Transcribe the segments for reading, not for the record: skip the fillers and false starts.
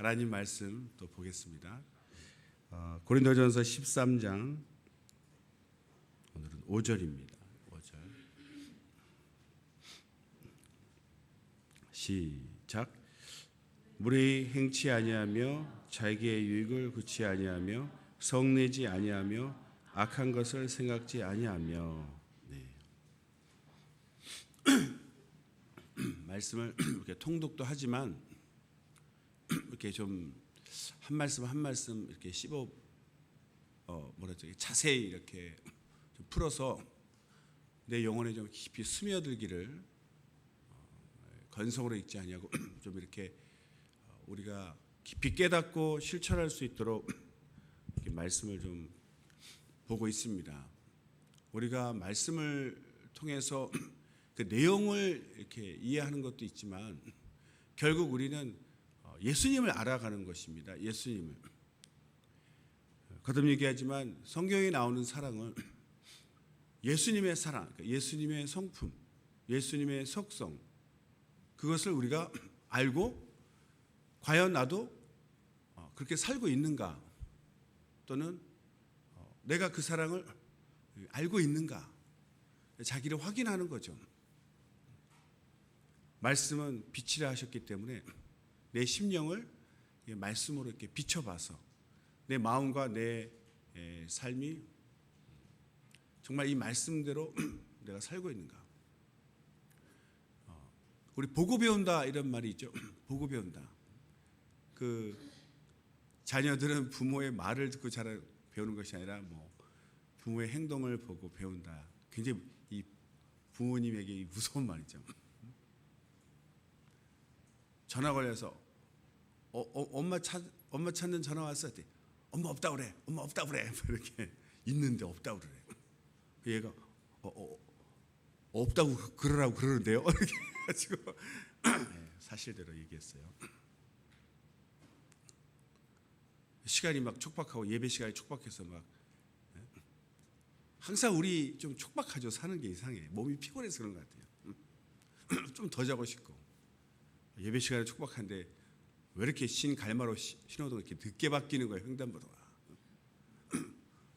하나님 말씀 또 보겠습니다. 고린도전서 13장 오늘은 5절입니다. 5절 시작. 무례히 행치 아니하며 자기의 유익을 굳이 아니하며 성내지 아니하며 악한 것을 생각지 아니하며. 네. 말씀을 이렇게 통독도 하지만 이렇게 좀 한 말씀 한 말씀 이렇게 씹어 자세히 이렇게 좀 풀어서 내 영혼에 좀 깊이 스며들기를 건성으로 읽지 아니하고 좀 이렇게 우리가 깊이 깨닫고 실천할 수 있도록 이렇게 말씀을 좀 보고 있습니다. 우리가 말씀을 통해서 그 내용을 이렇게 이해하는 것도 있지만 결국 우리는 예수님을 알아가는 것입니다. 예수님을. 거듭 얘기하지만 성경에 나오는 사랑은 예수님의 사랑, 예수님의 성품, 예수님의 속성, 그것을 우리가 알고 과연 나도 그렇게 살고 있는가, 또는 내가 그 사랑을 알고 있는가, 자기를 확인하는 거죠. 말씀은 빛이라 하셨기 때문에 내 심령을 말씀으로 이렇게 비춰봐서 내 마음과 내 삶이 정말 이 말씀대로 내가 살고 있는가. 우리 보고 배운다 이런 말이 있죠. 보고 배운다. 그 자녀들은 부모의 말을 듣고 배우는 것이 아니라 부모의 행동을 보고 배운다. 굉장히 이 부모님에게 무서운 말이죠. 전화 걸려서 엄마 찾는 전화 왔을 때 엄마 없다 그래. 엄마 없다 그래. 이렇게 있는데 없다 그래. 얘가 없다고 그러라고 그러는데요. 이렇게 가지고 사실대로 얘기했어요. 시간이 막 촉박하고 예배 시간이 촉박해서 막 항상 우리 좀 촉박하죠. 사는 게 이상해. 몸이 피곤해서 그런 것 같아요. 좀 더 자고 싶고 예배 시간이 촉박한데 왜 이렇게 갈마로 신호등 이렇게 늦게 바뀌는 거예요. 횡단보도가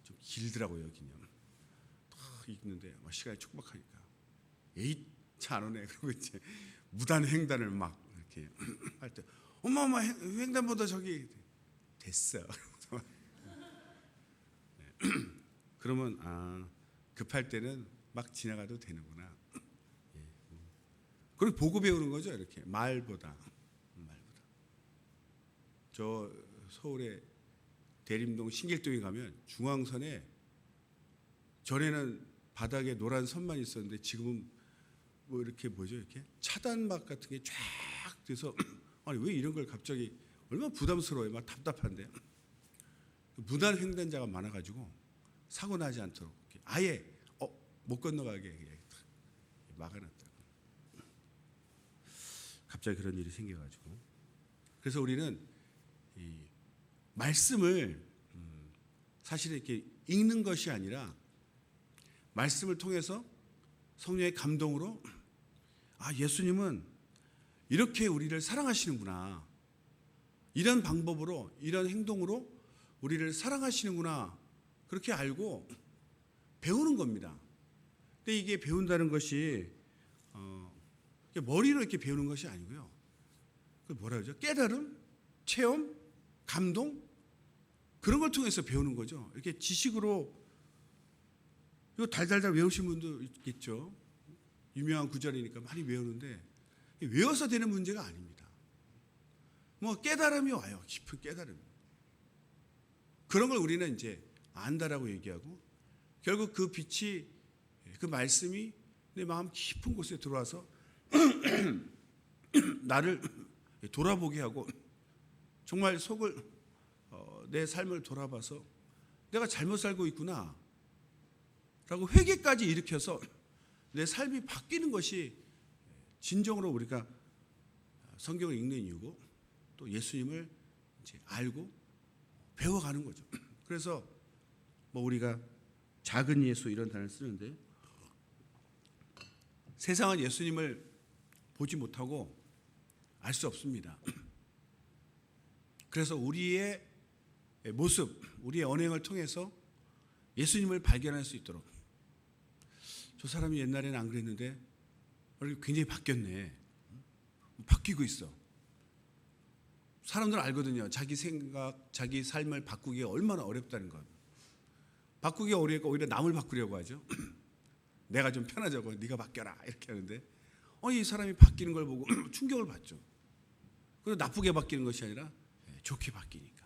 좀 길더라고요. 여기는 딱 있는데 시간이 촉박하니까 에이 차 안 오네. 그리고 이제 무단 횡단을 막 이렇게 할 때 엄마 횡단보도 저기 됐어. 그러면 급할 때는 막 지나가도 되는구나. 그리고 보고 배우는 거죠. 이렇게 말보다. 저 서울의 대림동 신길동에 가면 중앙선에 전에는 바닥에 노란 선만 있었는데 지금은 이렇게 이렇게 차단막 같은 게 쫙 돼서 아니 왜 이런 걸 갑자기 얼마나 부담스러워요. 막 답답한데 무단 횡단자가 많아가지고 사고 나지 않도록 아예 못 건너가게 막아놨다. 갑자기 그런 일이 생겨가지고 그래서 우리는 이 말씀을 사실 이렇게 읽는 것이 아니라 말씀을 통해서 성령의 감동으로 예수님은 이렇게 우리를 사랑하시는구나, 이런 방법으로 이런 행동으로 우리를 사랑하시는구나, 그렇게 알고 배우는 겁니다. 근데 이게 배운다는 것이 머리로 이렇게 배우는 것이 아니고요. 그 뭐라 그러죠? 깨달음, 체험, 감동, 그런 걸 통해서 배우는 거죠. 이렇게 지식으로 이거 달달달 외우신 분도 있겠죠. 유명한 구절이니까 많이 외우는데 외워서 되는 문제가 아닙니다. 깨달음이 와요. 깊은 깨달음. 그런 걸 우리는 이제 안다라고 얘기하고 결국 그 빛이, 그 말씀이 내 마음 깊은 곳에 들어와서 나를 돌아보게 하고 정말 내 삶을 돌아봐서 내가 잘못 살고 있구나 라고 회개까지 일으켜서 내 삶이 바뀌는 것이 진정으로 우리가 성경을 읽는 이유고 또 예수님을 이제 알고 배워가는 거죠. 그래서 우리가 작은 예수 이런 단어를 쓰는데 세상은 예수님을 보지 못하고 알 수 없습니다. 그래서 우리의 모습, 우리의 언행을 통해서 예수님을 발견할 수 있도록, 저 사람이 옛날에는 안 그랬는데 굉장히 바뀌었네, 바뀌고 있어. 사람들은 알거든요. 자기 생각, 자기 삶을 바꾸기가 얼마나 어렵다는 것. 바꾸기가 어려우니까 오히려 남을 바꾸려고 하죠. 내가 좀 편하자고, 네가 바뀌어라 이렇게 하는데 이 사람이 바뀌는 걸 보고 충격을 받죠. 그리고 나쁘게 바뀌는 것이 아니라 좋게 바뀌니까.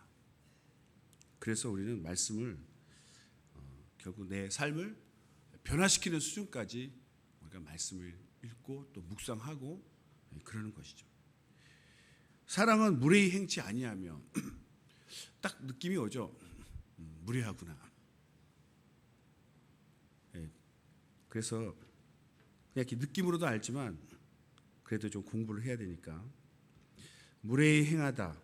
그래서 우리는 말씀을 결국 내 삶을 변화시키는 수준까지 우리가 말씀을 읽고 또 묵상하고 그러는 것이죠. 사랑은 무례히 행치 아니하며 딱 느낌이 오죠. 무례하구나. 그래서 그냥 이렇게 느낌으로도 알지만 그래도 좀 공부를 해야 되니까, 무례히 행하다.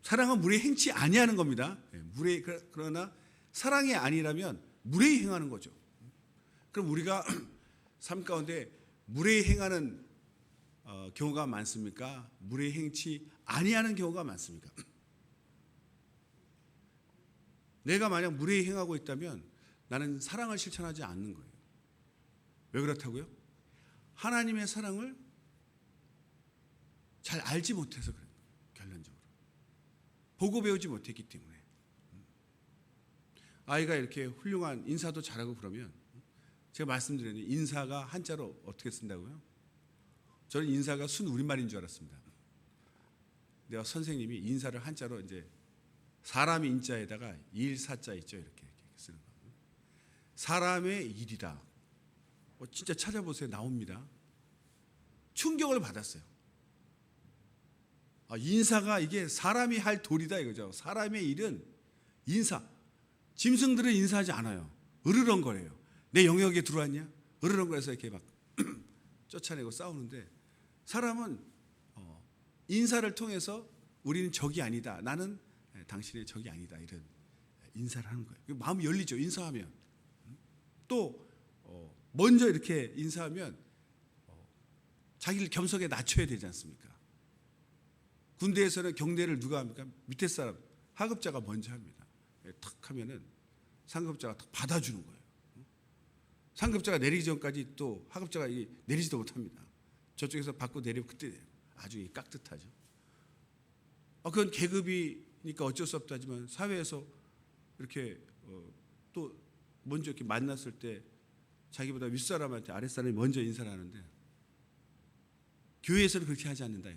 사랑은 무례히 행치 아니하는 겁니다. 무례히, 그러나 사랑이 아니라면 무례히 행하는 거죠. 그럼 우리가 삶 가운데 무례히 행하는 경우가 많습니까? 무례히 행치 아니하는 경우가 많습니까? 내가 만약 무례히 행하고 있다면 나는 사랑을 실천하지 않는 거예요. 왜 그렇다고요? 하나님의 사랑을 잘 알지 못해서 그래요. 결론적으로 보고 배우지 못했기 때문에. 아이가 이렇게 훌륭한 인사도 잘하고 그러면, 제가 말씀드렸는데 인사가 한자로 어떻게 쓴다고요? 저는 인사가 순 우리말인 줄 알았습니다. 내가 선생님이 인사를 한자로 이제 사람 인자에다가 일사자 있죠, 이렇게 쓰는 거. 사람의 일이다. 진짜 찾아보세요, 나옵니다. 충격을 받았어요. 인사가 이게 사람이 할 도리다 이거죠. 사람의 일은 인사. 짐승들은 인사하지 않아요. 으르렁거려요. 내 영역에 들어왔냐? 으르렁거려서 이렇게 막 쫓아내고 싸우는데, 사람은 인사를 통해서 우리는 적이 아니다, 나는 당신의 적이 아니다, 이런 인사를 하는 거예요. 마음이 열리죠, 인사하면. 또 먼저 이렇게 인사하면 자기를 겸손하게 낮춰야 되지 않습니까? 군대에서는 경례를 누가 합니까? 밑에 사람, 하급자가 먼저 합니다. 탁 하면은 상급자가 탁 받아주는 거예요. 상급자가 내리기 전까지 또 하급자가 내리지도 못합니다. 저쪽에서 받고 내리면 그때 아주 깍듯하죠. 그건 계급이니까 어쩔 수 없다지만, 사회에서 이렇게 또 먼저 이렇게 만났을 때 자기보다 윗사람한테 아랫사람이 먼저 인사를 하는데, 교회에서는 그렇게 하지 않는다.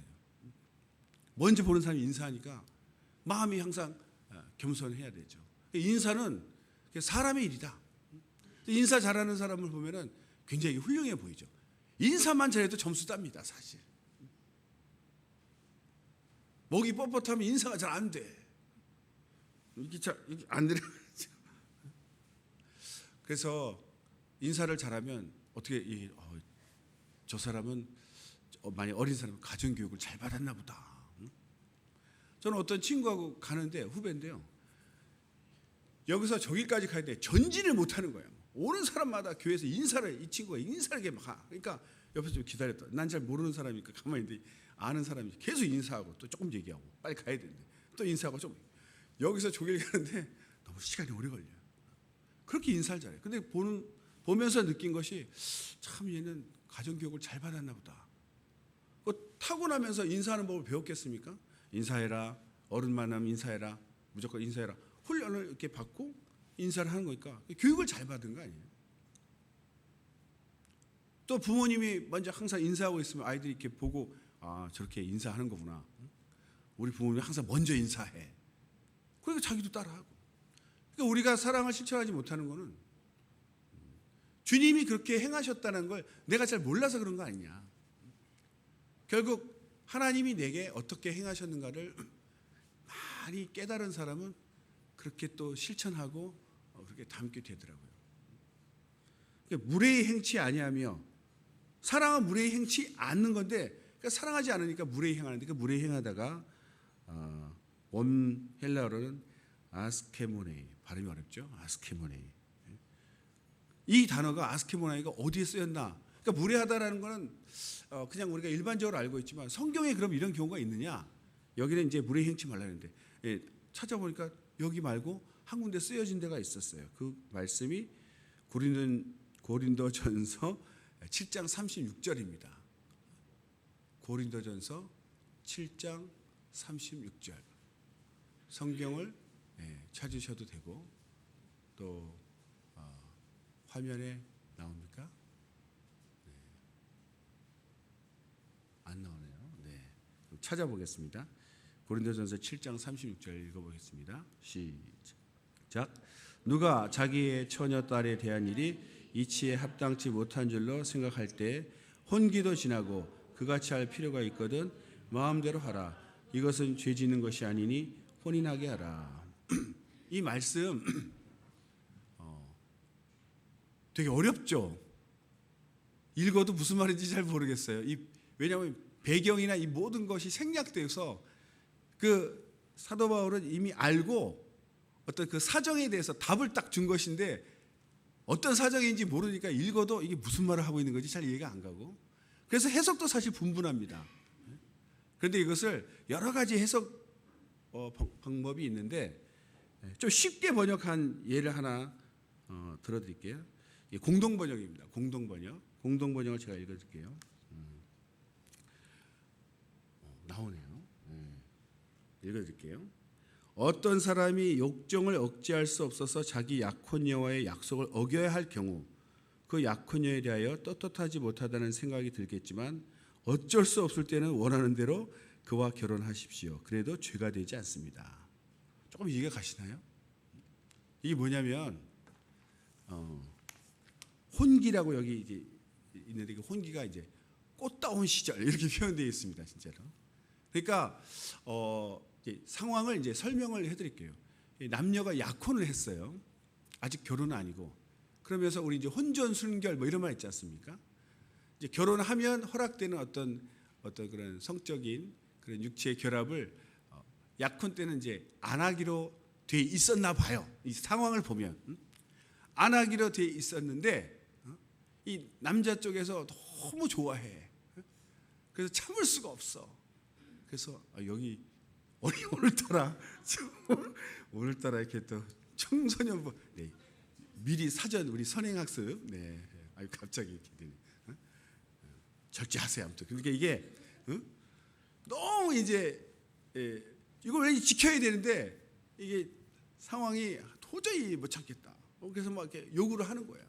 먼저 보는 사람이 인사하니까 마음이 항상 겸손해야 되죠. 인사는 사람의 일이다. 인사 잘하는 사람을 보면은 굉장히 훌륭해 보이죠. 인사만 잘해도 점수 땁니다, 사실. 목이 뻣뻣하면 인사가 잘 안 돼. 이게 안 되는 거죠. 그래서 인사를 잘하면 어떻게, 저 사람은 만약 어린 사람은 가정교육을 잘 받았나 보다. 저는 어떤 친구하고 가는데, 후배인데요, 여기서 저기까지 가야 돼. 전진을 못하는 거예요. 오는 사람마다 교회에서 인사를, 이 친구가 인사를 이렇게 막 하. 그러니까 옆에서 좀 기다렸다. 난 잘 모르는 사람이니까 가만히 있는데, 아는 사람이 계속 인사하고 또 조금 얘기하고 빨리 가야 되는데 또 인사하고, 좀 여기서 저기를 가는데 너무 시간이 오래 걸려요. 그렇게 인사를 잘해요. 근데 보면서 느낀 것이, 참 얘는 가정교육을 잘 받았나 보다. 타고나면서 인사하는 법을 배웠겠습니까? 인사해라, 어른 만나면 인사해라, 무조건 인사해라, 훈련을 이렇게 받고 인사를 하는 거니까 교육을 잘 받은 거 아니에요? 또 부모님이 먼저 항상 인사하고 있으면 아이들이 이렇게 보고, 저렇게 인사하는 거구나. 우리 부모님이 항상 먼저 인사해. 그러니까 자기도 따라하고. 그러니까 우리가 사랑을 실천하지 못하는 거는 주님이 그렇게 행하셨다는 걸 내가 잘 몰라서 그런 거 아니냐. 결국 하나님이 내게 어떻게 행하셨는가를 많이 깨달은 사람은 그렇게 또 실천하고 그렇게 담게 되더라고요. 그러니까 무례히 행치 아니하며, 사랑은 무례히 행치 않는 건데, 그러니까 사랑하지 않으니까 무례히 행하는데, 그 무례히 행하다가 원 헬라어로는 아스케모네이, 발음이 어렵죠. 아스케모네이. 이 단어가 아스케모네이가 어디에 쓰였나? 그러니까 무례하다라는 거는 그냥 우리가 일반적으로 알고 있지만, 성경에 그럼 이런 경우가 있느냐? 여기는 이제 무례히 행치 말라는데, 찾아보니까 여기 말고 한 군데 쓰여진 데가 있었어요. 그 말씀이 고린도전서 7장 36절입니다. 고린도전서 7장 36절. 성경을 찾으셔도 되고 또 화면에 나옵니까? 안 나오네요. 찾아보겠습니다. 고린도전서 7장 36절 읽어보겠습니다. 시작. 누가 자기의 처녀딸에 대한 일이 이치에 합당치 못한 줄로 생각할 때 혼기도 지나고 그같이 할 필요가 있거든 마음대로 하라. 이것은 죄 짓는 것이 아니니 혼인하게 하라. 이 말씀 되게 어렵죠. 읽어도 무슨 말인지 잘 모르겠어요. 왜냐하면 배경이나 이 모든 것이 생략되어서 그 사도 바울은 이미 알고 어떤 그 사정에 대해서 답을 딱 준 것인데 어떤 사정인지 모르니까 읽어도 이게 무슨 말을 하고 있는 건지 잘 이해가 안 가고, 그래서 해석도 사실 분분합니다. 그런데 이것을 여러 가지 해석 방법이 있는데 좀 쉽게 번역한 예를 하나 들어드릴게요. 공동번역입니다. 공동번역을 제가 읽어드릴게요. 나오네요. 읽어드릴게요. 어떤 사람이 욕정을 억제할 수 없어서 자기 약혼녀와의 약속을 어겨야 할 경우 그 약혼녀에 대하여 떳떳하지 못하다는 생각이 들겠지만 어쩔 수 없을 때는 원하는 대로 그와 결혼하십시오. 그래도 죄가 되지 않습니다. 조금 이해가 가시나요? 이게 뭐냐면 혼기라고 여기 이제 있는데 그 혼기가 이제 꽃다운 시절 이렇게 표현되어 있습니다. 진짜로. 그러니까 이제 상황을 이제 설명을 해드릴게요. 남녀가 약혼을 했어요. 아직 결혼은 아니고. 그러면서 우리 이제 혼전 순결 뭐 이런 말 있지 않습니까? 이제 결혼하면 허락되는 어떤 그런 성적인 그런 육체의 결합을 약혼 때는 이제 안 하기로 돼 있었나 봐요. 이 상황을 보면 안 하기로 돼 있었는데 이 남자 쪽에서 너무 좋아해. 그래서 참을 수가 없어. 그래서 여기 오늘따라 이렇게 또 청소년부 미리 사전 우리 선행학습 아유 갑자기 이렇게 되네. 절제하세요. 아무튼 그러니까 이게 너무 이제 이걸 왜 지켜야 되는데 이게 상황이 도저히 못 참겠다. 그래서 막 이렇게 요구를 하는 거야.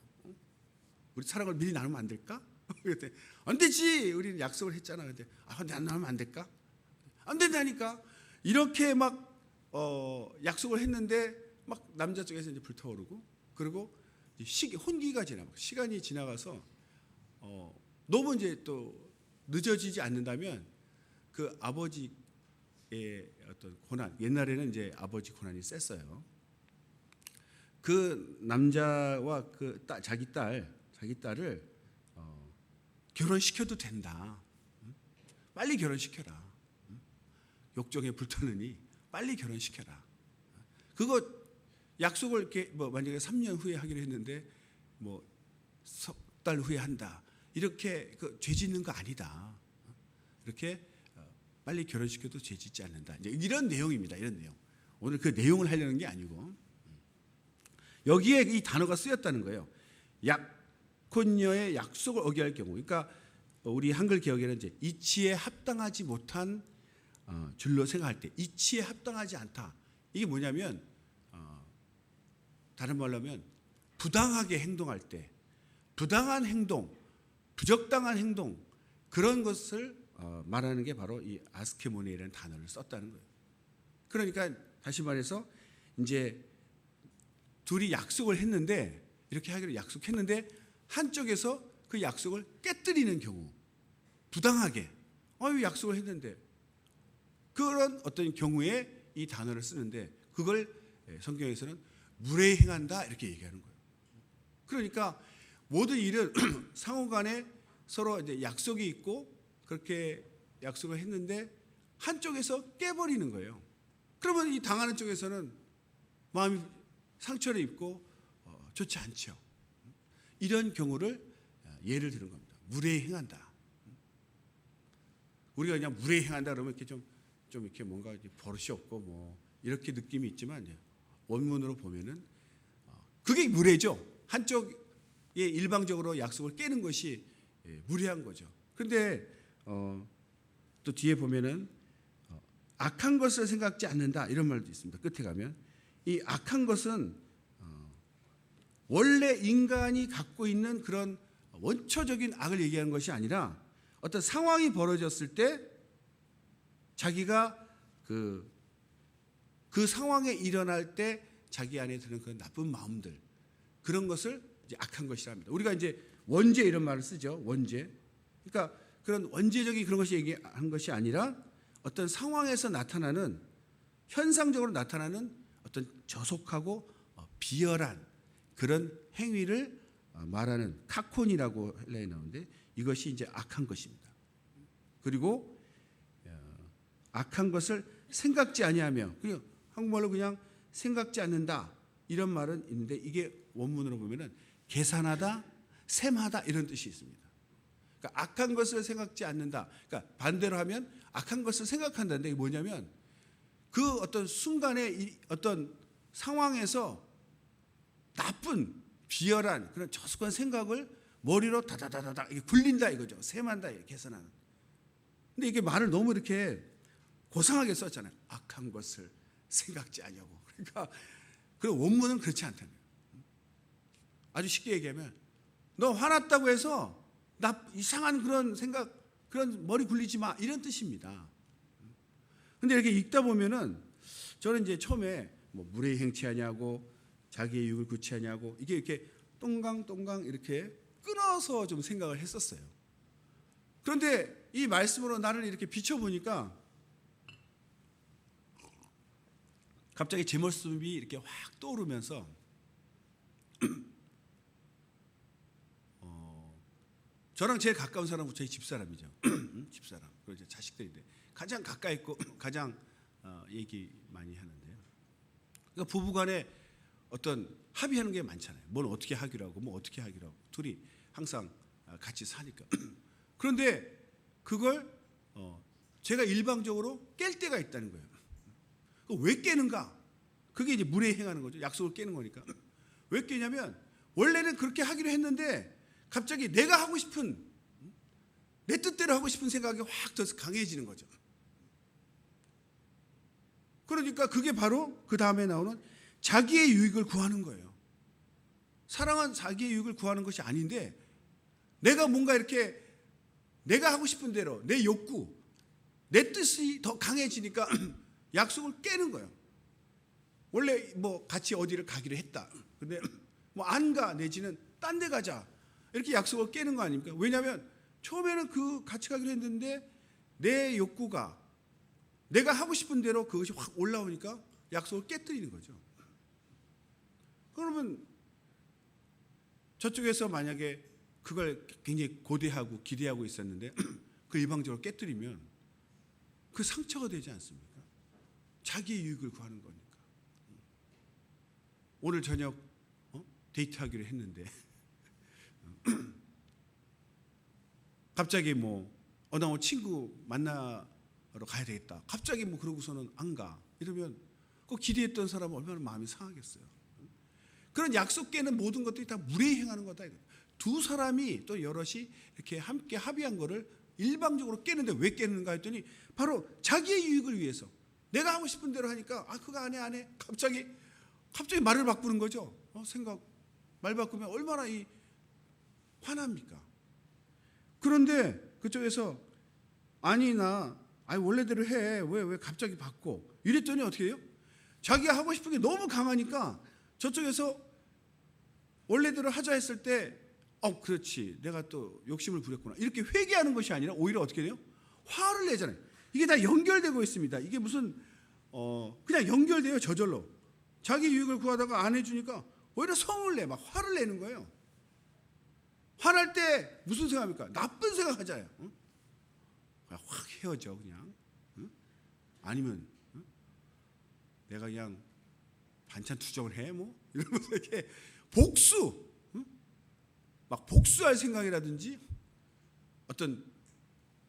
우리 사랑을 미리 나누면 안 될까? 그랬더니 안 되지. 우리는 약속을 했잖아. 근데 나누면 안 될까? 안 된다니까. 이렇게 막 약속을 했는데 막 남자 쪽에서 이제 불타오르고 그리고 혼기가 지나고 시간이 지나가서 너무 이제 또 늦어지지 않는다면 그 아버지의 어떤 고난, 옛날에는 이제 아버지 고난이 셌어요. 그 남자와 그 자기 딸을 결혼시켜도 된다. 빨리 결혼시켜라. 욕정에 불타느니 빨리 결혼시켜라. 그거 약속을 이렇게 뭐 만약에 3년 후에 하기로 했는데 뭐 석 달 후에 한다. 이렇게 죄 짓는 거 아니다. 이렇게 빨리 결혼시켜도 죄 짓지 않는다. 이제 이런 내용입니다. 이런 내용. 오늘 그 내용을 하려는 게 아니고 여기에 이 단어가 쓰였다는 거예요. 약혼녀의 약속을 어겨야 할 경우. 그러니까 우리 한글 개혁에는 이제 이치에 합당하지 못한 줄로 생각할 때 이치에 합당하지 않다. 이게 뭐냐면 다른 말로 하면 부당하게 행동할 때 부당한 행동, 부적당한 행동 그런 것을 말하는 게 바로 이 아스케모네이라는 단어를 썼다는 거예요. 그러니까 다시 말해서 이제 둘이 약속을 했는데 이렇게 하기로 약속했는데 한쪽에서 그 약속을 깨뜨리는 경우 부당하게 약속을 했는데 그런 어떤 경우에 이 단어를 쓰는데 그걸 성경에서는 무례히 행한다 이렇게 얘기하는 거예요. 그러니까 모든 일은 상호간에 서로 이제 약속이 있고 그렇게 약속을 했는데 한쪽에서 깨버리는 거예요. 그러면 이 당하는 쪽에서는 마음이 상처를 입고 좋지 않죠. 이런 경우를 예를 드는 겁니다. 무례히 행한다. 우리가 그냥 무례히 행한다 그러면 이렇게 좀 이렇게 뭔가 버릇이 없고 뭐 이렇게 느낌이 있지만 원문으로 보면은 그게 무례죠. 한쪽에 일방적으로 약속을 깨는 것이 무례한 거죠. 그런데 또 뒤에 보면은 악한 것을 생각지 않는다 이런 말도 있습니다. 끝에 가면 이 악한 것은 원래 인간이 갖고 있는 그런 원초적인 악을 얘기하는 것이 아니라 어떤 상황이 벌어졌을 때 자기가 그 상황에 일어날 때 자기 안에 드는 그런 나쁜 마음들 그런 것을 이제 악한 것이라 합니다. 우리가 이제 원죄 이런 말을 쓰죠. 원죄. 그러니까 그런 원죄적인 그런 것이 얘기한 것이 아니라 어떤 상황에서 나타나는 현상적으로 나타나는 어떤 저속하고 비열한 그런 행위를 말하는 카콘이라고 헬라어에 나오는데 이것이 이제 악한 것입니다. 그리고 악한 것을 생각지 아니하며 그냥 한국말로 그냥 생각지 않는다 이런 말은 있는데 이게 원문으로 보면은 계산하다, 셈하다 이런 뜻이 있습니다. 그러니까 악한 것을 생각지 않는다. 그러니까 반대로 하면 악한 것을 생각한다는데 이게 뭐냐면 그 어떤 순간의 어떤 상황에서 나쁜 비열한 그런 저속한 생각을 머리로 다다다다다 이게 굴린다 이거죠. 셈한다, 계산하는. 근데 이게 말을 너무 이렇게 고상하게 썼잖아요. 악한 것을 생각지 아니하고. 그러니까 그 원문은 그렇지 않다는 거예요. 아주 쉽게 얘기하면 너 화났다고 해서 나 이상한 그런 생각, 그런 머리 굴리지 마 이런 뜻입니다. 근데 이렇게 읽다 보면은 저는 이제 처음에 뭐 무례히 행치하냐고 자기의 유익을 구치하냐고 이게 이렇게 똥강똥강 이렇게 끊어서 좀 생각을 했었어요. 그런데 이 말씀으로 나를 이렇게 비춰보니까 갑자기 제 모습이 이렇게 확 떠오르면서 저랑 제일 가까운 사람은 저희 집사람이죠. 집사람. 그리고 이제 자식들인데 가장 가까이 있고 가장 얘기 많이 하는데요. 그러니까 부부간에 어떤 합의하는 게 많잖아요. 뭘 어떻게 하기로 하고 뭐 어떻게 하기로 하고 둘이 항상 같이 사니까. 그런데 그걸 제가 일방적으로 깰 때가 있다는 거예요. 왜 깨는가? 그게 이제 무례히 행하는 거죠. 약속을 깨는 거니까. 왜 깨냐면 원래는 그렇게 하기로 했는데 갑자기 내가 하고 싶은 내 뜻대로 하고 싶은 생각이 확 더 강해지는 거죠. 그러니까 그게 바로 그 다음에 나오는 자기의 유익을 구하는 거예요. 사랑은 자기의 유익을 구하는 것이 아닌데 내가 뭔가 이렇게 내가 하고 싶은 대로 내 욕구, 내 뜻이 더 강해지니까 약속을 깨는 거예요. 원래 뭐 같이 어디를 가기로 했다. 근데 뭐 안 가 내지는 딴 데 가자. 이렇게 약속을 깨는 거 아닙니까? 왜냐하면 처음에는 그 같이 가기로 했는데 내 욕구가 내가 하고 싶은 대로 그것이 확 올라오니까 약속을 깨뜨리는 거죠. 그러면 저쪽에서 만약에 그걸 굉장히 고대하고 기대하고 있었는데 그 일방적으로 깨뜨리면 그 상처가 되지 않습니까? 자기의 유익을 구하는 거니까. 오늘 저녁 데이트하기로 했는데 갑자기 나 오늘 친구 만나러 가야 되겠다. 갑자기 그러고서는 안 가. 이러면 그 기대했던 사람은 얼마나 마음이 상하겠어요. 그런 약속 깨는 모든 것들이 다 무례히 행하는 거다. 두 사람이 또 여럿이 이렇게 함께 합의한 거를 일방적으로 깨는데 왜 깨는가 했더니 바로 자기의 유익을 위해서 내가 하고 싶은 대로 하니까 그거 안 해. 갑자기 말을 바꾸는 거죠. 말 바꾸면 얼마나 화납니까? 그런데 그쪽에서 나 원래대로 해. 왜 갑자기 바꿔? 이랬더니 어떻게 해요? 자기가 하고 싶은 게 너무 강하니까 저쪽에서 원래대로 하자 했을 때 그렇지. 내가 또 욕심을 부렸구나. 이렇게 회개하는 것이 아니라 오히려 어떻게 돼요? 화를 내잖아요. 이게 다 연결되고 있습니다. 이게 무슨 그냥 연결돼요. 저절로. 자기 유익을 구하다가 안 해주니까 오히려 성을 내. 막 화를 내는 거예요. 화날 때 무슨 생각합니까? 나쁜 생각하잖아요. 확 헤어져 그냥. 아니면 내가 그냥 반찬 투정을 해 이러면서 이렇게 막 복수할 생각이라든지 어떤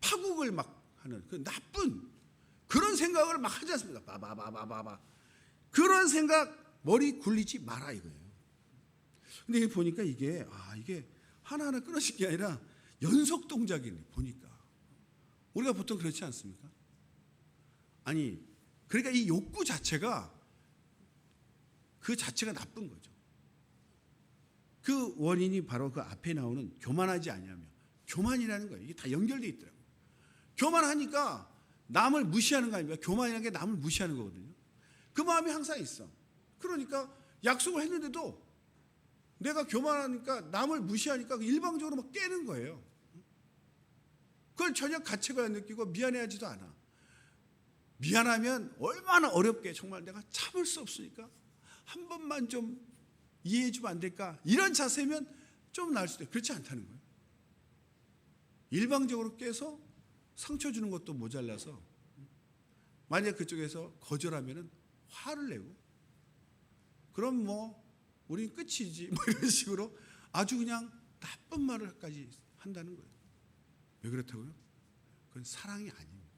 파국을 막 하는 그 나쁜 그런 생각을 막 하지 않습니까? 그런 생각 머리 굴리지 마라 이거예요. 근데 보니까 이게 하나하나 끊어진 게 아니라 연속 동작이네 보니까. 우리가 보통 그렇지 않습니까? 아니 그러니까 이 욕구 자체가 그 자체가 나쁜 거죠. 그 원인이 바로 그 앞에 나오는 교만하지 아니하며, 교만이라는 거예요. 이게 다 연결되어 있더라고요. 교만하니까 남을 무시하는 거 아닙니까? 교만이라는 게 남을 무시하는 거거든요. 그 마음이 항상 있어. 그러니까 약속을 했는데도 내가 교만하니까 남을 무시하니까 일방적으로 막 깨는 거예요. 그걸 전혀 가책을 안 느끼고 미안해하지도 않아. 미안하면 얼마나 어렵게 정말 내가 참을 수 없으니까 한 번만 좀 이해해 주면 안 될까? 이런 자세면 좀 나을 수도 있어요. 그렇지 않다는 거예요. 일방적으로 깨서 상처 주는 것도 모자라서 만약 그쪽에서 거절하면 화를 내고 그럼 뭐 우린 끝이지 뭐 이런 식으로 아주 그냥 나쁜 말을까지 한다는 거예요. 왜 그렇다고요? 그건 사랑이 아닙니다.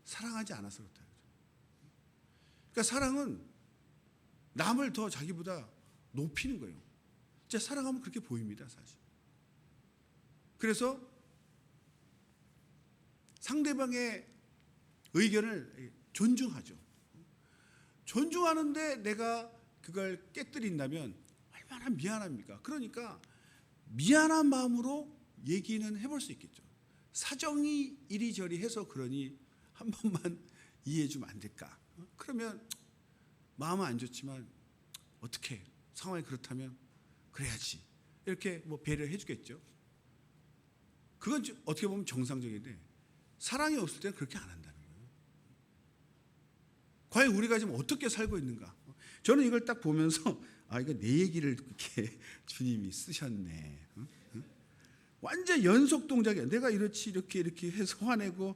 사랑하지 않아서 그렇다. 그러니까 사랑은 남을 더 자기보다 높이는 거예요. 진짜 사랑하면 그렇게 보입니다, 사실. 그래서 상대방의 의견을 존중하죠. 존중하는데 내가 그걸 깨뜨린다면 얼마나 미안합니까? 그러니까 미안한 마음으로 얘기는 해볼 수 있겠죠. 사정이 이리저리 해서 그러니 한 번만 이해해 주면 안 될까? 그러면 마음은 안 좋지만 어떻게 상황이 그렇다면 그래야지 이렇게 뭐 배려해 주겠죠. 그건 어떻게 보면 정상적인데 사랑이 없을 때는 그렇게 안 한다는 거예요. 과연 우리가 지금 어떻게 살고 있는가? 저는 이걸 딱 보면서 이거 내 얘기를 이렇게 주님이 쓰셨네. 완전 연속 동작이야. 내가 이렇게 해서 화내고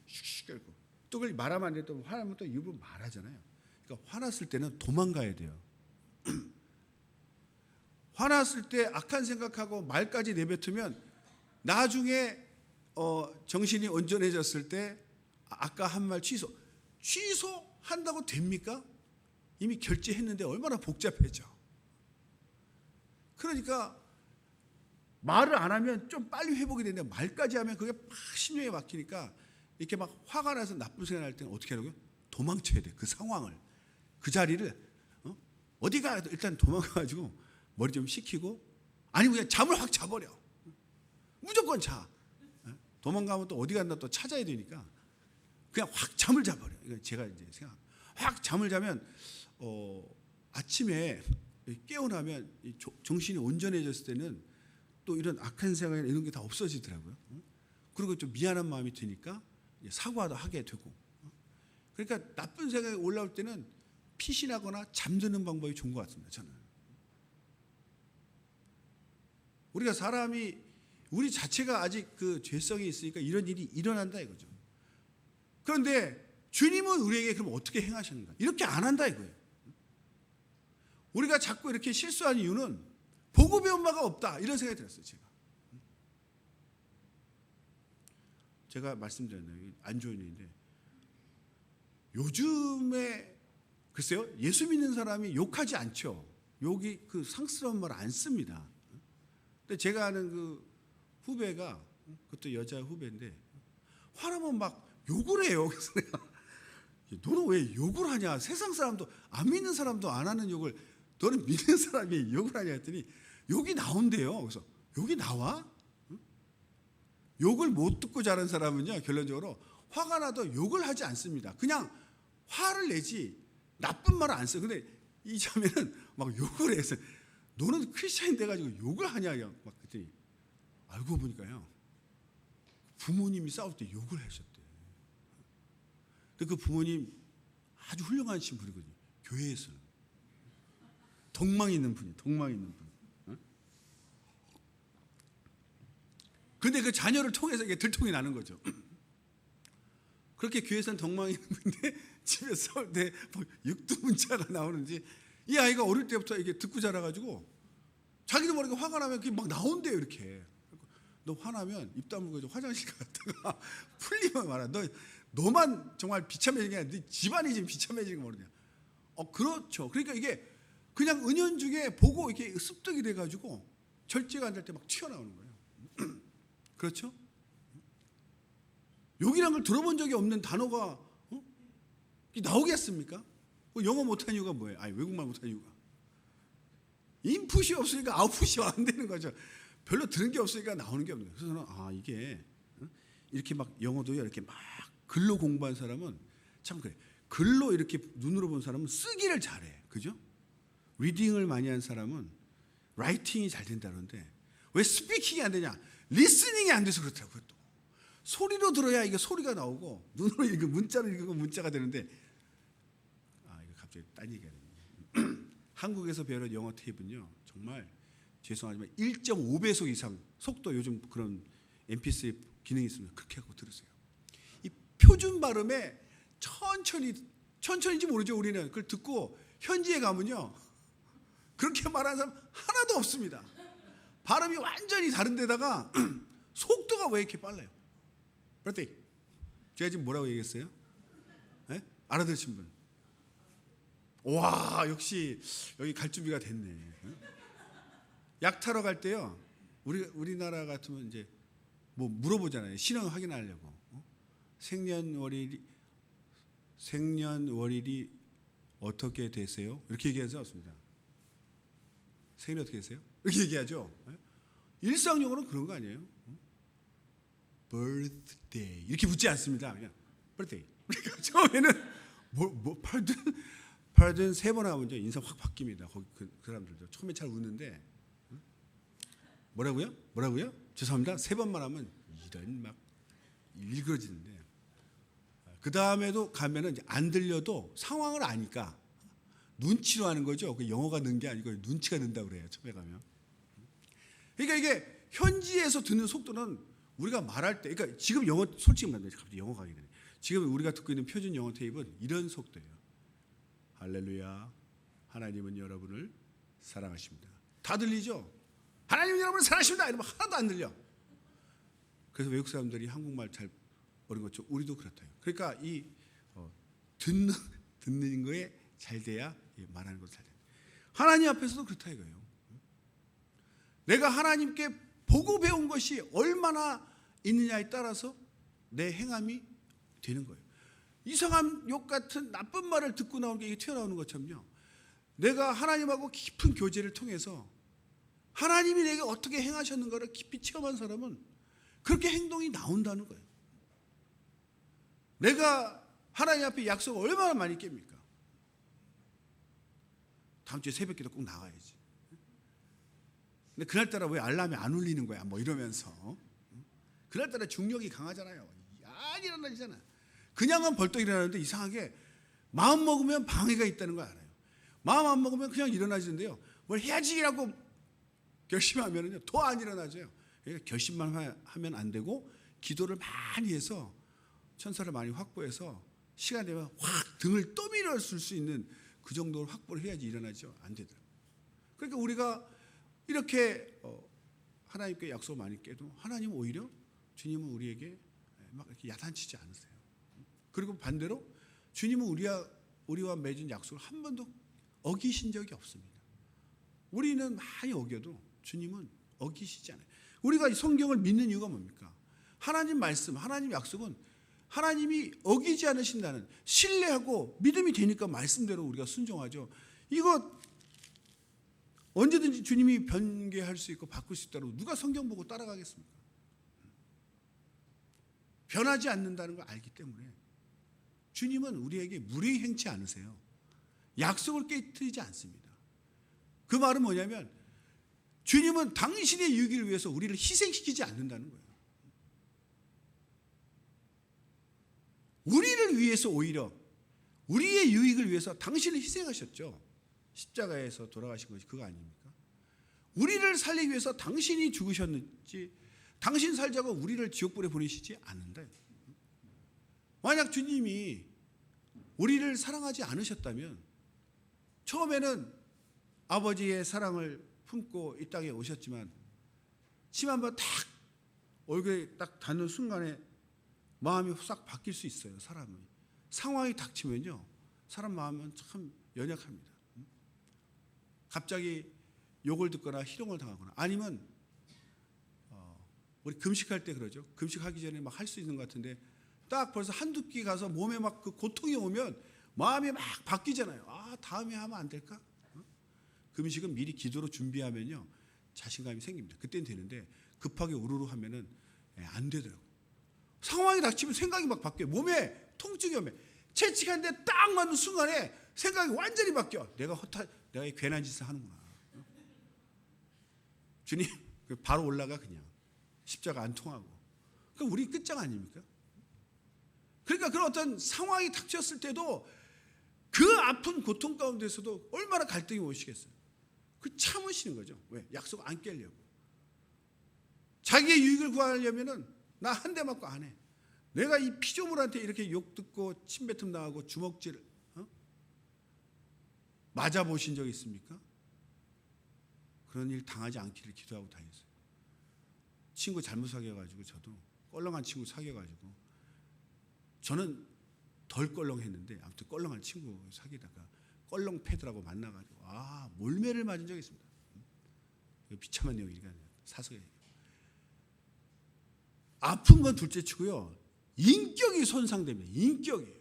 슉슉 끌고 또 그걸 말하면 안 돼. 또 화나면 또 일부러 말하잖아요. 그러니까 화났을 때는 도망가야 돼요. 화났을 때 악한 생각하고 말까지 내뱉으면 나중에 정신이 온전해졌을 때 아까 한 말 취소한다고 됩니까? 이미 결제했는데 얼마나 복잡해져. 그러니까 말을 안 하면 좀 빨리 회복이 되는데 말까지 하면 그게 막 심령에 막히니까 이렇게 막 화가 나서 나쁜 생각 날 때는 어떻게 하라고요? 도망쳐야 돼. 그 상황을. 그 자리를 어디가 일단 도망가가지고 머리 좀 식히고 아니면 그냥 잠을 확 자버려. 무조건 자. 도망가면 또 어디 간다 또 찾아야 되니까 그냥 확 잠을 자버려. 이거 제가 이제 생각. 확 잠을 자면 아침에 깨어나면 정신이 온전해졌을 때는 또 이런 악한 생각이나 이런 게 다 없어지더라고요. 그리고 좀 미안한 마음이 드니까 사과도 하게 되고. 그러니까 나쁜 생각이 올라올 때는 피신하거나 잠드는 방법이 좋은 것 같습니다. 저는. 우리가 사람이 우리 자체가 아직 그 죄성이 있으니까 이런 일이 일어난다 이거죠. 그런데 주님은 우리에게 그럼 어떻게 행하셨는가? 이렇게 안 한다 이거예요. 우리가 자꾸 이렇게 실수한 이유는 보고 배운 바가 없다 이런 생각이 들었어요. 제가 말씀드렸나요? 안 좋은 일인데 요즘에 글쎄요 예수 믿는 사람이 욕하지 않죠. 욕이 그 상스러운 말 안 씁니다. 근데 제가 아는 그 후배가 그것도 여자 후배인데 화나면 막 욕을 해요. 그래서 내가 너는 왜 욕을 하냐? 세상 사람도 안 믿는 사람도 안 하는 욕을 너는 믿는 사람이 욕을 하냐 했더니 욕이 나온대요. 그래서 욕이 나와? 욕을 못 듣고 자란 사람은요 결론적으로 화가 나도 욕을 하지 않습니다. 그냥 화를 내지 나쁜 말을 안 써요. 근데 이 자매는 막 욕을 해서 너는 크리스찬이 돼가지고 욕을 하냐 막 그랬더니 알고 보니까요 부모님이 싸울 때 욕을 하셨대. 근데 그 부모님 아주 훌륭하신 분이거든요. 교회에서는 덕망 있는 분이 덕망 있는 분. 근데 그 자녀를 통해서 이게 들통이 나는 거죠. 그렇게 교회에서는 덕망이 있는 분인데 집에 싸울 때 육두문자가 나오는지 이 아이가 어릴 때부터 이게 듣고 자라가지고 자기도 모르게 화가 나면 그게 막 나온대요 이렇게. 너 화나면 입 다물고 화장실 갔다가 풀리면 말아. 너만 정말 비참해지는 게 아니라 네 집안이 지금 비참해지는 거 모르냐. 그렇죠. 그러니까 이게 그냥 은연중에 보고 이렇게 습득이 돼가지고 절제가 안 될 때 막 튀어나오는 거예요. 그렇죠? 욕이란 걸 들어본 적이 없는 단어가 나오겠습니까? 영어 못한 이유가 뭐예요? 아니, 외국말 못한 이유가 인풋이 없으니까 아웃풋이 안 되는 거죠. 별로 들은 게 없으니까 나오는 게 없는 거예요. 그래서 저는 이게 이렇게 막 영어도요, 이렇게 막 글로 공부한 사람은 참 그래. 글로 이렇게 눈으로 본 사람은 쓰기를 잘해. 그죠? 리딩을 많이 한 사람은 라이팅이 잘 된다는데 왜 스피킹이 안 되냐? 리스닝이 안 돼서 그렇더라고요. 또 소리로 들어야 이게 소리가 나오고 눈으로 읽으면 문자로 읽으면 문자가 되는데 이거 갑자기 딴 얘기가 되네. 한국에서 배우는 영어 테이프는요, 정말 죄송하지만 1.5배속 이상 속도, 요즘 그런 MP3 기능이 있으면 그렇게 하고 들으세요. 이 표준 발음에 천천히인지 모르죠. 우리는 그걸 듣고 현지에 가면요, 그렇게 말하는 사람 하나도 없습니다. 발음이 완전히 다른 데다가 속도가 왜 이렇게 빨라요? 그렇대. 제가 지금 뭐라고 얘기했어요? 네? 알아들으신 분? 와, 역시 여기 갈 준비가 됐네. 약 타러 갈 때요, 우리나라 같으면 이제 뭐 물어보잖아요. 신원 확인하려고. 생년월일이 어떻게 되세요? 이렇게 얘기하지 않습니다. 생일이 어떻게 되세요? 이렇게 얘기하죠. 일상용어는 그런 거 아니에요? birthday 이렇게 묻지 않습니다. 그냥 birthday. 그러니까 처음에는 pardon 3번 하면 인상 확 바뀝니다. 거기 그 사람들도 처음에 잘 웃는데 뭐라고요? 죄송합니다. 3번만 하면 이런 막 일그러지는데, 그 다음에도 가면은 이제 안 들려도 상황을 아니까 눈치로 하는 거죠. 그 영어가 는 게 아니고 눈치가 는다 그래요. 처음에 가면. 그러니까 이게 현지에서 듣는 속도는 우리가 말할 때, 그러니까 지금 영어 솔직히 말하면 갑자기 영어 가게 되네. 지금 우리가 듣고 있는 표준 영어 테이프는 이런 속도예요. 할렐루야, 하나님은 여러분을 사랑하십니다. 다 들리죠? 하나님은 여러분을 사랑하십니다. 이러면 하나도 안 들려. 그래서 외국 사람들이 한국말 잘 모르는 것처럼 우리도 그렇다요. 그러니까 이 듣는 거에 잘 돼야 말하는 것도 잘 돼. 하나님 앞에서도 그렇다 이거예요. 내가 하나님께 보고 배운 것이 얼마나 있느냐에 따라서 내 행함이 되는 거예요. 이상한 욕 같은 나쁜 말을 듣고 나오는 게 이게 튀어나오는 것처럼요, 내가 하나님하고 깊은 교제를 통해서 하나님이 내게 어떻게 행하셨는가를 깊이 체험한 사람은 그렇게 행동이 나온다는 거예요. 내가 하나님 앞에 약속을 얼마나 많이 깹니까? 다음 주에 새벽기도 꼭 나가야지. 근데 그날따라 왜 알람이 안 울리는 거야? 뭐 이러면서. 그날따라 중력이 강하잖아요. 안 일어나잖아. 그냥은 벌떡 일어나는데 이상하게 마음 먹으면 방해가 있다는 걸 알아요. 마음 안 먹으면 그냥 일어나지는데요, 뭘 해야지라고 결심하면은요 더 안 일어나져요. 그러니까 결심만 하면 안 되고 기도를 많이 해서 천사를 많이 확보해서 시간 되면 확 등을 떠밀었을 수 있는 그 정도로 확보를 해야지 일어나죠. 안 되더라고요. 그러니까 우리가 이렇게 하나님께 약속을 많이 깨도 하나님은 오히려 주님은 우리에게 막 이렇게 야단치지 않으세요. 그리고 반대로 주님은 우리와 맺은 약속을 한 번도 어기신 적이 없습니다. 우리는 많이 어겨도 주님은 어기시지 않아요. 우리가 성경을 믿는 이유가 뭡니까? 하나님 말씀, 하나님 약속은 하나님이 어기지 않으신다는, 신뢰하고 믿음이 되니까 말씀대로 우리가 순종하죠. 이거 언제든지 주님이 변개할 수 있고 바꿀 수 있다고 누가 성경 보고 따라가겠습니까? 변하지 않는다는 걸 알기 때문에 주님은 우리에게 무례히 행치 않으세요. 약속을 깨뜨리지 않습니다. 그 말은 뭐냐면 주님은 당신의 유익을 위해서 우리를 희생시키지 않는다는 거예요. 우리를 위해서, 오히려 우리의 유익을 위해서 당신을 희생하셨죠. 십자가에서 돌아가신 것이 그거 아닙니까? 우리를 살리기 위해서 당신이 죽으셨는지, 당신 살자고 우리를 지옥불에 보내시지 않는다. 만약 주님이 우리를 사랑하지 않으셨다면 처음에는 아버지의 사랑을 품고 이 땅에 오셨지만 침 한번 딱 얼굴에 딱 닿는 순간에 마음이 싹 바뀔 수 있어요. 사람은 상황이 닥치면요 사람 마음은 참 연약합니다. 갑자기 욕을 듣거나 희롱을 당하거나 아니면 우리 금식할 때 그러죠. 금식하기 전에 막 할 수 있는 것 같은데 딱 벌써 한두 끼 가서 몸에 막 그 고통이 오면 마음이 막 바뀌잖아요. 아, 다음에 하면 안 될까? 금식은 미리 기도로 준비하면요 자신감이 생깁니다. 그때는 되는데 급하게 우르르 하면은 안 되더라고요. 상황이 닥치면 생각이 막 바뀌어요. 몸에 통증이 오면 채찍한데 딱 맞는 순간에 생각이 완전히 바뀌어. 내가 이 괜한 짓을 하는구나. 주님, 바로 올라가 그냥. 십자가 안 통하고. 그럼 우리 끝장 아닙니까? 그러니까 그런 어떤 상황이 닥쳤을 때도 그 아픈 고통 가운데서도 얼마나 갈등이 오시겠어요. 그 참으시는 거죠. 왜? 약속 안 깨려고. 자기의 유익을 구하려면은 나 한 대 맞고 안 해. 내가 이 피조물한테 이렇게 욕 듣고 침뱉음 당하고 주먹질 맞아 보신 적 있습니까? 그런 일 당하지 않기를 기도하고 다녔어요. 친구 잘못 사귀어가지고 저도 껄렁한 친구 사귀어가지고 저는 덜 껄렁했는데 아무튼 껄렁한 친구 사귀다가 껄렁 패드라고 만나가지고 몰매를 맞은 적이 있습니다. 이거 비참한 내용이니까 사석에 아픈 건 둘째치고요. 인격이 손상됩니다. 인격이.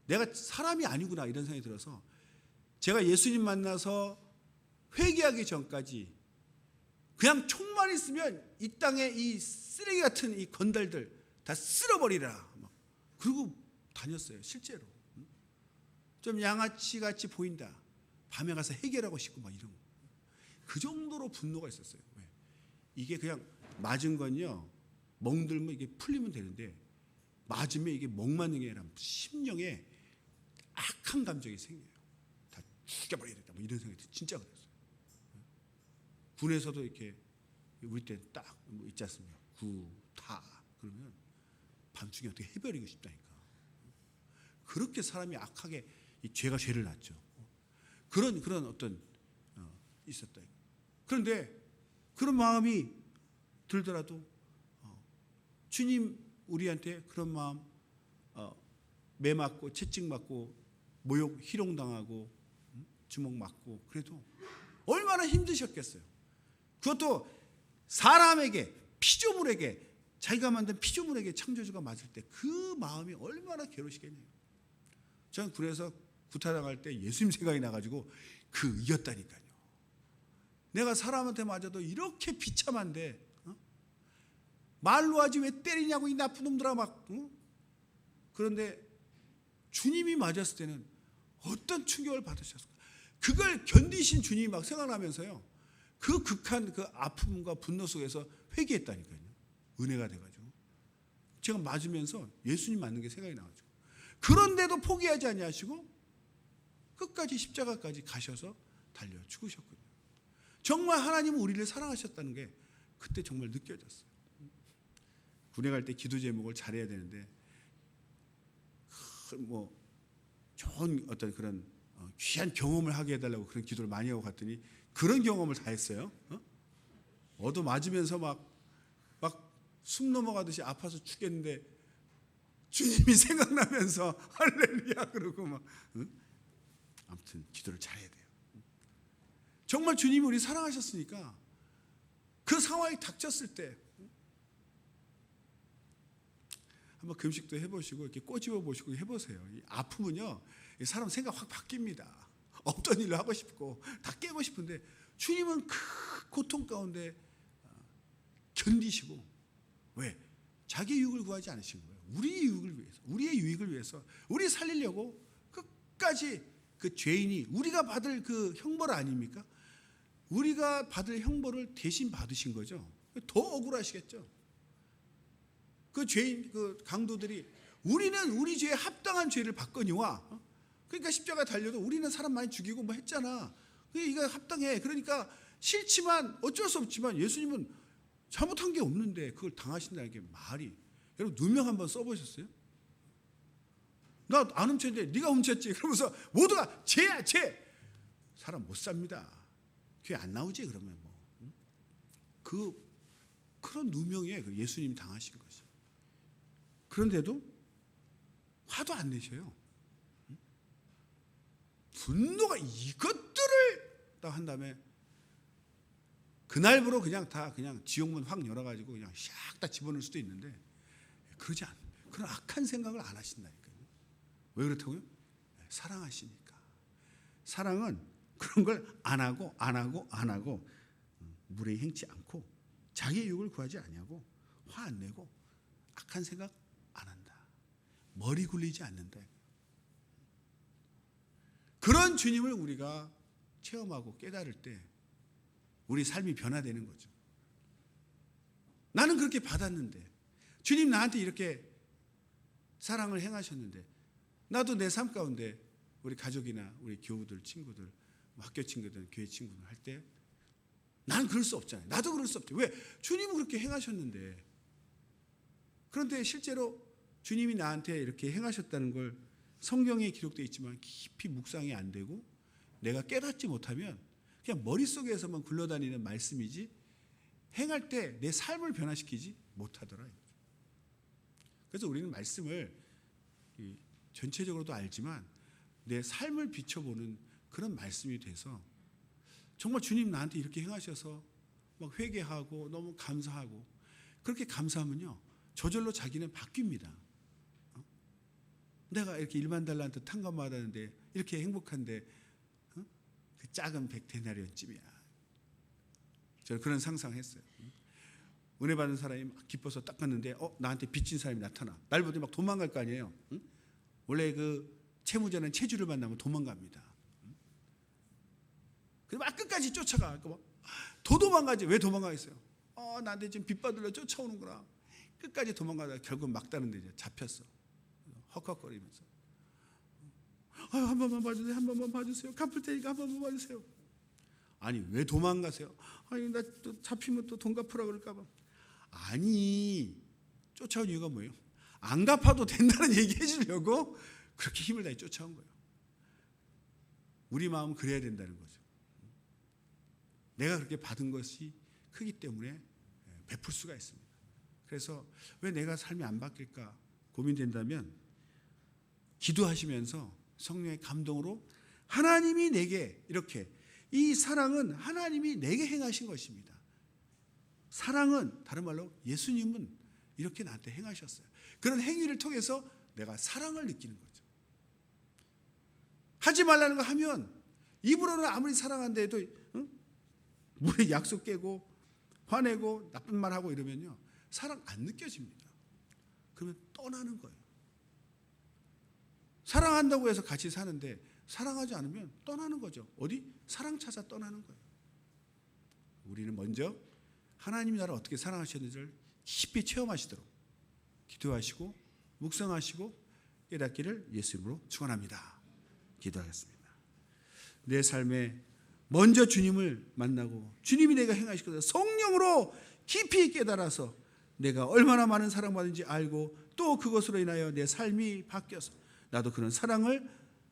내가 사람이 아니구나 이런 생각이 들어서 제가 예수님 만나서 회개하기 전까지 그냥 총만 있으면 이 땅에 이 쓰레기 같은 이 건달들 다 쓸어버리라. 그러고 다녔어요. 실제로. 좀 양아치 같이 보인다. 밤에 가서 해결하고 싶고 막 이런 거. 그 정도로 분노가 있었어요. 왜? 이게 그냥 맞은 건요. 멍들면 이게 풀리면 되는데 맞으면 이게 멍 맞는 게 아니라 심령에 악한 감정이 생겨요. 다 죽여버리겠다. 뭐 이런 생각이 진짜 그랬어요. 군에서도 이렇게 우리 때 딱 뭐 있지 않습니까? 타 그러면 밤중에 어떻게 해버리고 싶다니까. 그렇게 사람이 악하게 이 죄가 죄를 낳죠. 그런 어떤 있었다. 그런데 그런 마음이 들더라도 주님 우리한테 그런 마음 매 맞고 채찍 맞고 모욕 희롱 당하고 주먹 맞고 그래도 얼마나 힘드셨겠어요. 그것도 사람에게 피조물에게 자기가 만든 피조물에게 창조주가 맞을 때 그 마음이 얼마나 괴로우시겠네요. 저는 그래서 구타당할 때 예수님 생각이 나가지고 이겼다니까요. 내가 사람한테 맞아도 이렇게 비참한데 말로 하지 왜 때리냐고 이 나쁜 놈들아 막. 그런데 주님이 맞았을 때는 어떤 충격을 받으셨을까. 그걸 견디신 주님이 막 생각나면서요. 그 극한 그 아픔과 분노 속에서 회개했다니까요. 은혜가 돼가지고. 제가 맞으면서 예수님 맞는 게 생각이 나가지고. 그런데도 포기하지 아니하시고 끝까지 십자가까지 가셔서 달려 죽으셨거든요. 정말 하나님은 우리를 사랑하셨다는 게 그때 정말 느껴졌어요. 군에 갈 때 기도 제목을 잘해야 되는데 뭐 좋은 어떤 그런 귀한 경험을 하게 해달라고 그런 기도를 많이 하고 갔더니 그런 경험을 다 했어요. 얻어 맞으면서 막 숨 넘어가듯이 아파서 죽겠는데 주님이 생각나면서 할렐루야 그러고 막 아무튼 기도를 잘해야 돼요. 정말 주님이 우리 사랑하셨으니까 그 상황이 닥쳤을 때 한번 금식도 해보시고 이렇게 꼬집어 보시고 해보세요. 이 아픔은요 사람 생각 확 바뀝니다. 없던 일을 하고 싶고 다 깨고 싶은데 주님은 그 고통 가운데 견디시고 왜? 자기 유익을 구하지 않으신 거예요. 우리의 유익을 위해서 우리 살리려고 끝까지 그 죄인이 우리가 받을 그 형벌 아닙니까? 우리가 받을 형벌을 대신 받으신 거죠. 더 억울하시겠죠. 그 죄인 그 강도들이 우리는 우리 죄에 합당한 죄를 받거니와 그러니까 십자가 달려도 우리는 사람 많이 죽이고 뭐 했잖아. 이거 합당해. 그러니까 싫지만 어쩔 수 없지만 예수님은 잘못한 게 없는데 그걸 당하신다는 게 말이. 여러분 누명 한번 써보셨어요? 나 안 훔쳤는데 네가 훔쳤지. 그러면서 모두가 죄야 죄. 사람 못 삽니다. 교회 안 나오지 그러면 뭐. 그런 누명에 예수님이 당하신 것이. 그런데도 화도 안 내셔요. 분노가 이것들을 딱 한 다음에 그날부로 그냥 지옥문 확 열어가지고 그냥 샥 다 집어넣을 수도 있는데 그러지 않. 그런 악한 생각을 안 하신다니까요. 왜 그렇다고요? 사랑하시니까. 사랑은 그런 걸 안 하고 무례히 행치 않고 자기의 유익을 구하지 아니하고 화 안 내고 악한 생각 안 한다. 머리 굴리지 않는다. 그런 주님을 우리가 체험하고 깨달을 때 우리 삶이 변화되는 거죠. 나는 그렇게 받았는데 주님 나한테 이렇게 사랑을 행하셨는데 나도 내 삶 가운데 우리 가족이나 우리 교우들, 친구들, 학교 친구들, 교회 친구들 할 때 나는 그럴 수 없잖아요. 나도 그럴 수 없죠. 왜? 주님은 그렇게 행하셨는데. 그런데 실제로 주님이 나한테 이렇게 행하셨다는 걸 성경에 기록되어 있지만 깊이 묵상이 안 되고 내가 깨닫지 못하면 그냥 머릿속에서만 굴러다니는 말씀이지 행할 때 내 삶을 변화시키지 못하더라. 그래서 우리는 말씀을 전체적으로도 알지만 내 삶을 비춰보는 그런 말씀이 돼서 정말 주님 나한테 이렇게 행하셔서 막 회개하고 너무 감사하고 그렇게 감사하면요 저절로 자기는 바뀝니다. 내가 이렇게 1만 달란트 탕감 받았는데 이렇게 행복한데 그 작은 100데나리온쯤이야. 저는 그런 상상했어요. 은혜 받은 사람이 막 기뻐서 딱 갔는데 나한테 빚진 사람이 나타나. 날 보더니 막 도망갈 거 아니에요. 원래 그 채무자는 채주를 만나면 도망갑니다. 그래서 막 끝까지 쫓아가. 더 도망가지. 왜 도망가겠어요? 나한테 지금 빚 받으려 쫓아오는구나. 끝까지 도망가다가 결국 막다른 데 잡혔어. 헉헉거리면서 한 번만 봐주세요. 한 번만 봐주세요. 갚을 테니까 한 번만 봐주세요. 아니 왜 도망가세요? 아니 나 또 잡히면 또 돈 갚으라 그럴까 봐. 아니 쫓아온 이유가 뭐예요? 안 갚아도 된다는 얘기 해주려고 그렇게 힘을 다해 쫓아온 거예요. 우리 마음은 그래야 된다는 거죠. 내가 그렇게 받은 것이 크기 때문에 베풀 수가 있습니다. 그래서 왜 내가 삶이 안 바뀔까 고민된다면 기도하시면서 성령의 감동으로 하나님이 내게 이렇게 이 사랑은 하나님이 내게 행하신 것입니다. 사랑은 다른 말로 예수님은 이렇게 나한테 행하셨어요. 그런 행위를 통해서 내가 사랑을 느끼는 거죠. 하지 말라는 거 하면 입으로는 아무리 사랑한다 해도 물에 약속 깨고 화내고 나쁜 말 하고 이러면요 사랑 안 느껴집니다. 그러면 떠나는 거예요. 사랑한다고 해서 같이 사는데 사랑하지 않으면 떠나는 거죠. 어디? 사랑 찾아 떠나는 거예요. 우리는 먼저 하나님 나라 어떻게 사랑하셨는지를 깊이 체험하시도록 기도하시고 묵상하시고 깨닫기를 예수 이름으로 축원합니다. 기도하겠습니다. 내 삶에 먼저 주님을 만나고 주님이 내가 행하시거든 성령으로 깊이 깨달아서 내가 얼마나 많은 사랑받는지 알고 또 그것으로 인하여 내 삶이 바뀌어서 나도 그런 사랑을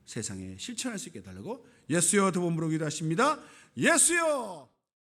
세상에 실천할 수 있게 해달라고 예수여 두 번 부르기도 하십니다. 예수여.